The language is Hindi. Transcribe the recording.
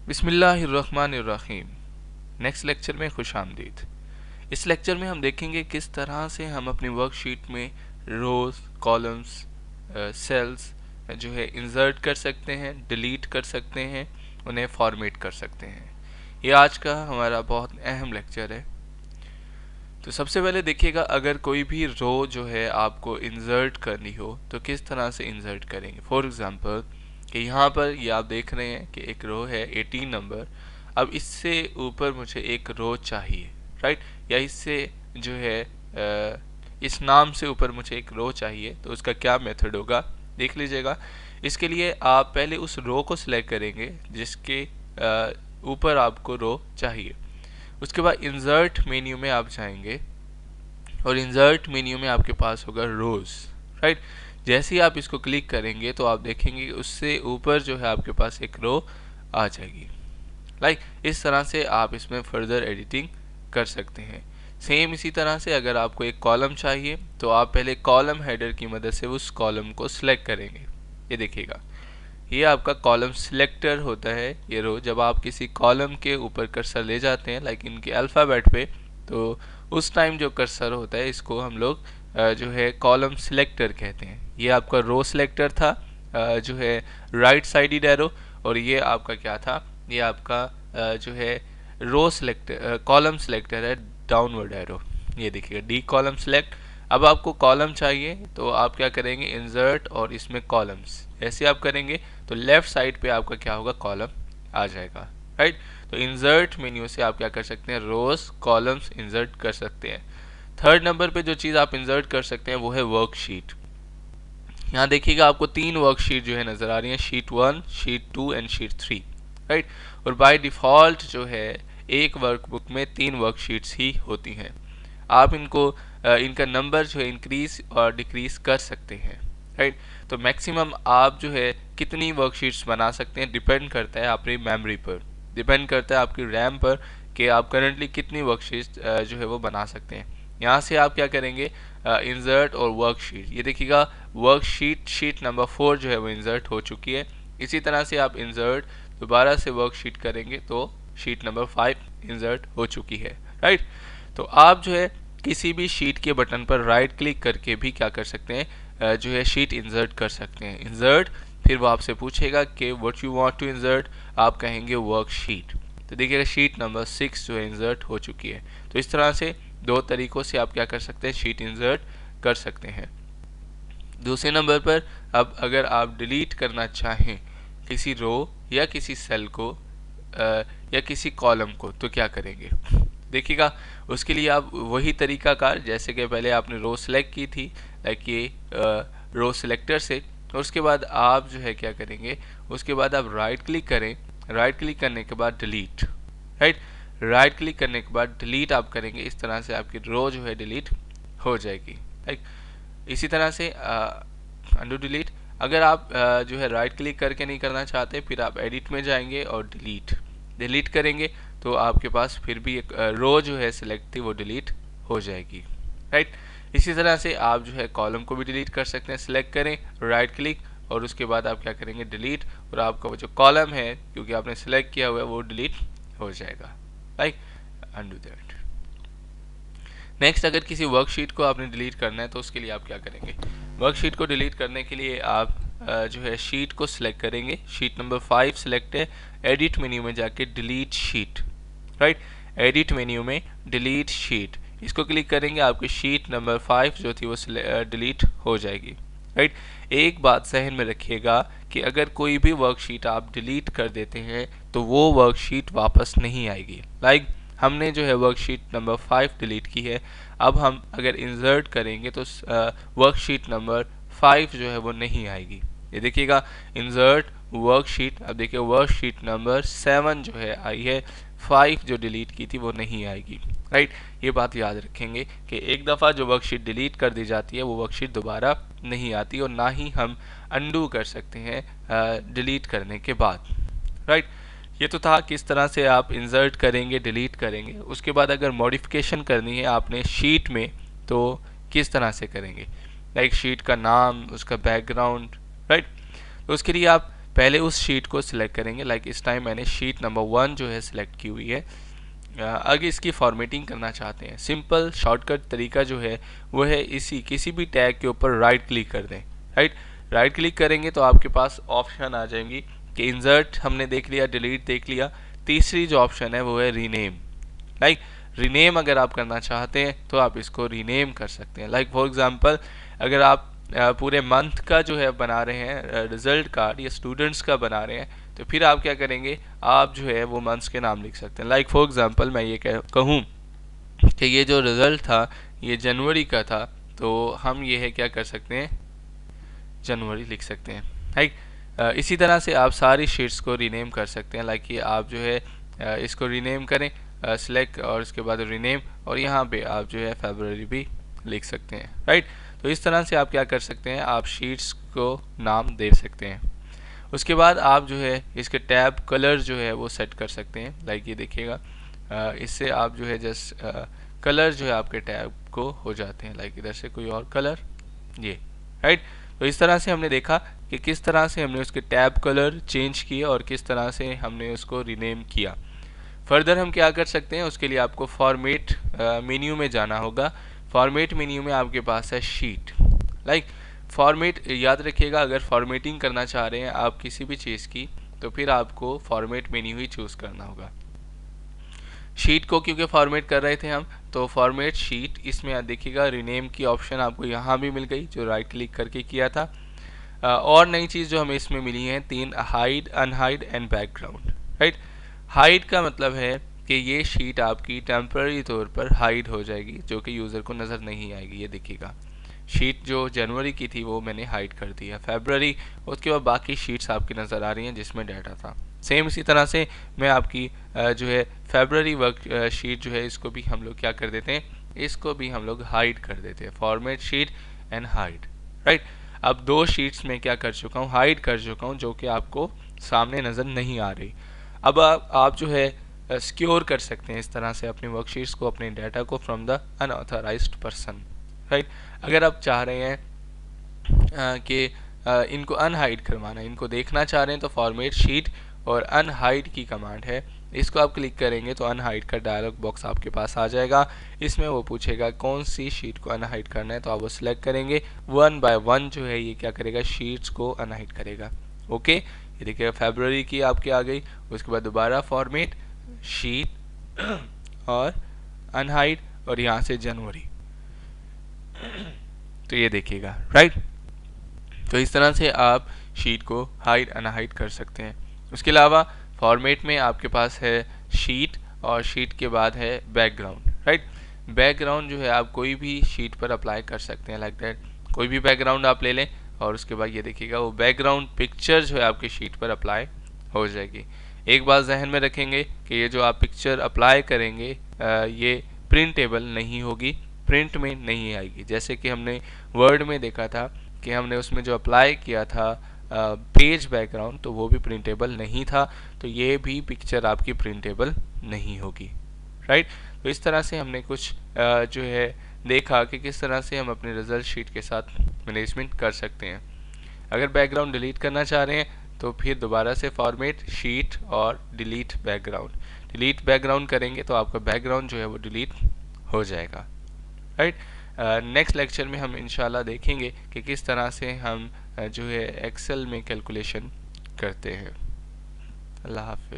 बिस्मिल्लाहिर्रहमानिर्रहीम। नेक्स्ट लेक्चर में खुश आमदीद। इस लेक्चर में हम देखेंगे किस तरह से हम अपनी वर्कशीट में रोज़, कॉलम्स, सेल्स जो है इंसर्ट कर सकते हैं, डिलीट कर सकते हैं, उन्हें फॉर्मेट कर सकते हैं। ये आज का हमारा बहुत अहम लेक्चर है। तो सबसे पहले देखिएगा, अगर कोई भी रो जो है आपको इंसर्ट करनी हो तो किस तरह से इंसर्ट करेंगे। फॉर एग्जांपल कि यहाँ पर ये आप देख रहे हैं कि एक रो है 18 नंबर। अब इससे ऊपर मुझे एक रो चाहिए, राइट, या इससे जो है इस नाम से ऊपर मुझे एक रो चाहिए, तो उसका क्या मेथड होगा देख लीजिएगा। इसके लिए आप पहले उस रो को सिलेक्ट करेंगे जिसके ऊपर आपको रो चाहिए। उसके बाद इंसर्ट मेन्यू में आप जाएंगे और इंसर्ट मेन्यू में आपके पास होगा रोज, राइट। जैसे ही आप इसको क्लिक करेंगे तो आप देखेंगे उससे ऊपर जो है आपके पास एक रो आ जाएगी। लाइक इस तरह से आप इसमें फर्दर एडिटिंग कर सकते हैं। सेम इसी तरह से अगर आपको एक कॉलम चाहिए तो आप पहले कॉलम हेडर की मदद से उस कॉलम को सिलेक्ट करेंगे। ये देखिएगा, ये आपका कॉलम सिलेक्टर होता है। ये रो जब आप किसी कॉलम के ऊपर कर्सर ले जाते हैं, लाइक इनके अल्फ़ाबेट पे, तो उस टाइम जो कर्सर होता है इसको हम लोग जो है कॉलम सिलेक्टर कहते हैं। ये आपका रो सिलेक्टर था जो है राइट साइडेड एरो, और ये आपका क्या था, ये आपका जो है रो सिलेक्टर कॉलम सिलेक्टर है डाउनवर्ड एरो। ये देखिएगा डी कॉलम सिलेक्ट। अब आपको कॉलम चाहिए तो आप क्या करेंगे, इंसर्ट और इसमें कॉलम्स, ऐसे आप करेंगे तो लेफ्ट साइड पे आपका क्या होगा, कॉलम आ जाएगा, राइट। तो इंसर्ट मेन्यू से आप क्या कर सकते हैं, रोज कॉलम्स इंसर्ट कर सकते हैं। थर्ड नंबर पे जो चीज़ आप इंसर्ट कर सकते हैं वो है वर्कशीट। यहाँ देखिएगा आपको 3 वर्कशीट जो है नज़र आ रही हैं, sheet 1, sheet 2 and sheet 3, right. और बाय डिफ़ॉल्ट जो है एक वर्कबुक में 3 वर्कशीट्स ही होती हैं। आप इनको इनका नंबर जो है इंक्रीज और डिक्रीज कर सकते हैं, राइट। तो मैक्सिमम आप जो है कितनी वर्कशीट्स बना सकते हैं डिपेंड करता है आपकी मेमोरी पर, डिपेंड करता है आपकी रैम पर कि आप करंटली कितनी वर्कशीट्स जो है वो बना सकते हैं। यहाँ से आप क्या करेंगे, इंसर्ट और वर्कशीट। ये देखिएगा वर्कशीट शीट नंबर 4 जो है वो इंसर्ट हो चुकी है। इसी तरह से आप इंसर्ट दोबारा से वर्कशीट करेंगे तो शीट नंबर 5 इंसर्ट हो चुकी है, राइट। तो आप जो है किसी भी शीट के बटन पर राइट क्लिक करके भी क्या कर सकते हैं, जो है शीट इंसर्ट कर सकते हैं। इंसर्ट, फिर वो आपसे पूछेगा कि what you want to insert, आप कहेंगे वर्कशीट। तो देखिएगा शीट नंबर 6 जो है इंसर्ट हो चुकी है। तो इस तरह से 2 तरीकों से आप क्या कर सकते हैं, शीट इंसर्ट कर सकते हैं। दूसरे नंबर पर अब अगर आप डिलीट करना चाहें किसी रो या किसी सेल को या किसी कॉलम को, तो क्या करेंगे देखिएगा। उसके लिए आप वही तरीकाकार जैसे कि पहले आपने रो सेलेक्ट की थी, लाइक ये रो सिलेक्टर से, और उसके बाद आप जो है क्या करेंगे, उसके बाद आप राइट क्लिक करें। राइट क्लिक करने के बाद डिलीट, राइट, राइट क्लिक करने के बाद डिलीट आप करेंगे। इस तरह से आपकी रो जो है डिलीट हो जाएगी, राइट। इसी तरह से अंडू डिलीट। अगर आप जो है राइट क्लिक करके नहीं करना चाहते, फिर आप एडिट में जाएंगे और डिलीट करेंगे तो आपके पास फिर भी एक रो जो है सिलेक्ट थी वो डिलीट हो जाएगी, राइट। इसी तरह से आप जो है कॉलम को भी डिलीट कर सकते हैं। सिलेक्ट करें, राइट क्लिक, और उसके बाद आप क्या करेंगे, डिलीट, और आपका वो जो कॉलम है क्योंकि आपने सिलेक्ट किया हुआ है वो डिलीट हो जाएगा, राइट। Undo that. नेक्स्ट, अगर किसी वर्कशीट को आपने डिलीट करना है तो उसके लिए आप क्या करेंगे, वर्कशीट को डिलीट करने के लिए आप जो है शीट को सिलेक्ट करेंगे। शीट नंबर 5 सिलेक्ट है, एडिट मेन्यू में जाके delete sheet, right. Edit menu में डिलीट शीट, इसको क्लिक करेंगे, आपकी शीट नंबर 5 जो थी वो डिलीट हो जाएगी, राइट। एक बात जहन में रखिएगा कि अगर कोई भी वर्कशीट आप डिलीट कर देते हैं तो वो वर्कशीट वापस नहीं आएगी। लाइक हमने जो है वर्कशीट नंबर 5 डिलीट की है, अब हम अगर इंसर्ट करेंगे तो वर्कशीट नंबर 5 जो है वो नहीं आएगी। ये देखिएगा इंसर्ट वर्कशीट, अब देखिए वर्कशीट नंबर 7 जो है आई है, 5 जो डिलीट की थी वो नहीं आएगी, राइट। ये बात याद रखेंगे कि एक दफ़ा जो वर्कशीट डिलीट कर दी जाती है वो वर्कशीट दोबारा नहीं आती, और ना ही हम अंडू कर सकते हैं डिलीट करने के बाद, राइट। ये तो था किस तरह से आप इंसर्ट करेंगे, डिलीट करेंगे। उसके बाद अगर मॉडिफिकेशन करनी है आपने शीट में तो किस तरह से करेंगे, लाइक शीट का नाम, उसका बैकग्राउंड, राइट। तो उसके लिए आप पहले उस शीट को सिलेक्ट करेंगे। लाइक इस टाइम मैंने शीट नंबर 1 जो है सिलेक्ट की हुई है। आगे इसकी फॉर्मेटिंग करना चाहते हैं, सिंपल शॉर्टकट तरीका जो है वो है इसी किसी भी टैग के ऊपर राइट क्लिक कर दें। राइट क्लिक करेंगे तो आपके पास ऑप्शन आ जाएंगी कि इंसर्ट हमने देख लिया, डिलीट देख लिया, तीसरी जो ऑप्शन है वो है रीनेम। लाइक रीनेम अगर आप करना चाहते हैं तो आप इसको रीनेम कर सकते हैं। लाइक फॉर एग्जांपल अगर आप पूरे मंथ का जो है बना रहे हैं रिजल्ट कार्ड या स्टूडेंट्स का बना रहे हैं, तो फिर आप क्या करेंगे, आप जो है वो मंथ्स के नाम लिख सकते हैं। लाइक फॉर एग्जांपल मैं ये कहूँ कि ये जो रिजल्ट था ये जनवरी का था, तो हम ये है क्या कर सकते हैं, जनवरी लिख सकते हैं। राइट, इसी तरह से आप सारी शीट्स को रीनेम कर सकते हैं। लाइक ये आप जो है इसको रीनेम करें, सिलेक्ट और उसके बाद रीनेम, और यहाँ पे आप जो है फरवरी भी लिख सकते हैं। राइट, तो इस तरह से आप क्या कर सकते हैं, आप शीट्स को नाम दे सकते हैं। उसके बाद आप जो है इसके टैब कलर जो है वो सेट कर सकते हैं। लाइक ये देखिएगा, इससे आप जो है जस्ट कलर जो है आपके टैब को हो जाते हैं। लाइक इधर से कोई और कलर, ये। राइट, तो इस तरह से हमने देखा कि किस तरह से हमने उसके टैब कलर चेंज किए और किस तरह से हमने उसको रीनेम किया। फर्दर हम क्या कर सकते हैं, उसके लिए आपको फॉर्मेट मेन्यू में जाना होगा। फॉर्मेट मेन्यू में आपके पास है शीट। लाइक फॉर्मेट याद रखिएगा, अगर फॉर्मेटिंग करना चाह रहे हैं आप किसी भी चीज़ की, तो फिर आपको फॉर्मेट मेन्यू ही चूज़ करना होगा। शीट को क्योंकि फॉर्मेट कर रहे थे हम, तो फॉर्मेट शीट, इसमें देखिएगा रीनेम की ऑप्शन आपको यहाँ भी मिल गई जो राइट क्लिक करके किया था। और नई चीज़ जो हमें इसमें मिली है 3, hide, unhide and background. Right, hide का मतलब है कि ये शीट आपकी टेम्पररी तौर पर हाइड हो जाएगी, जो कि यूज़र को नज़र नहीं आएगी। ये देखिएगा, शीट जो जनवरी की थी वो मैंने हाइड कर दिया, फरवरी, उसके बाद बाकी शीट्स आपकी नज़र आ रही हैं जिसमें डाटा था। सेम इसी तरह से मैं आपकी जो है फरवरी वर्क शीट जो है इसको भी हम लोग क्या कर देते हैं, इसको भी हम लोग हाइड कर देते हैं, format sheet and hide. Right, अब 2 शीट्स में क्या कर चुका हूँ, हाइड कर चुका हूँ, जो कि आपको सामने नज़र नहीं आ रही। अब आप जो है सिक्योर कर सकते हैं इस तरह से अपनी वर्कशीट्स को, अपने डाटा को, from the unauthorized person. Right, अगर आप चाह रहे हैं कि इनको अनहाइड करवाना है, इनको देखना चाह रहे हैं, तो फॉर्मेट शीट और अनहाइड की कमांड है, इसको आप क्लिक करेंगे तो अनहाइड का डायलॉग बॉक्स आपके पास आ जाएगा। इसमें वो पूछेगा कौन सी शीट को अनहाइड करना है, तो आप वो सिलेक्ट करेंगे, 1 बाय 1 जो है ये क्या करेगा, शीट्स को अनहाइड करेगा। ओके, ये देखिएगा फरवरी की आपके आ गई, उसके बाद दोबारा फॉर्मेट शीट और अनहाइड, और यहाँ से जनवरी, तो ये देखिएगा। राइट, तो इस तरह से आप शीट को हाइड अनहाइड कर सकते हैं। उसके अलावा फॉर्मेट में आपके पास है शीट, और शीट के बाद है बैकग्राउंड। राइट, बैकग्राउंड जो है आप कोई भी शीट पर अप्लाई कर सकते हैं। लाइक दैट, कोई भी बैकग्राउंड आप ले लें, और उसके बाद ये देखिएगा वो बैकग्राउंड पिक्चर जो है आपकी शीट पर अप्लाई हो जाएगी। एक बात जहन में रखेंगे कि ये जो आप पिक्चर अप्लाई करेंगे ये प्रिंटेबल नहीं होगी, प्रिंट में नहीं आएगी। जैसे कि हमने वर्ड में देखा था कि हमने उसमें जो अप्लाई किया था पेज बैकग्राउंड, तो वो भी प्रिंटेबल नहीं था, तो ये भी पिक्चर आपकी प्रिंटेबल नहीं होगी। राइट, तो इस तरह से हमने कुछ जो है देखा कि किस तरह से हम अपने रिजल्ट शीट के साथ मैनेजमेंट कर सकते हैं। अगर बैकग्राउंड डिलीट करना चाह रहे हैं तो फिर दोबारा से फॉर्मेट शीट और डिलीट बैकग्राउंड करेंगे तो आपका बैकग्राउंड जो है वो डिलीट हो जाएगा। राइट, नेक्स्ट लेक्चर में हम इंशाल्लाह देखेंगे कि किस तरह से हम जो है एक्सेल में कैलकुलेशन करते हैं। अल्लाह हाफिज़।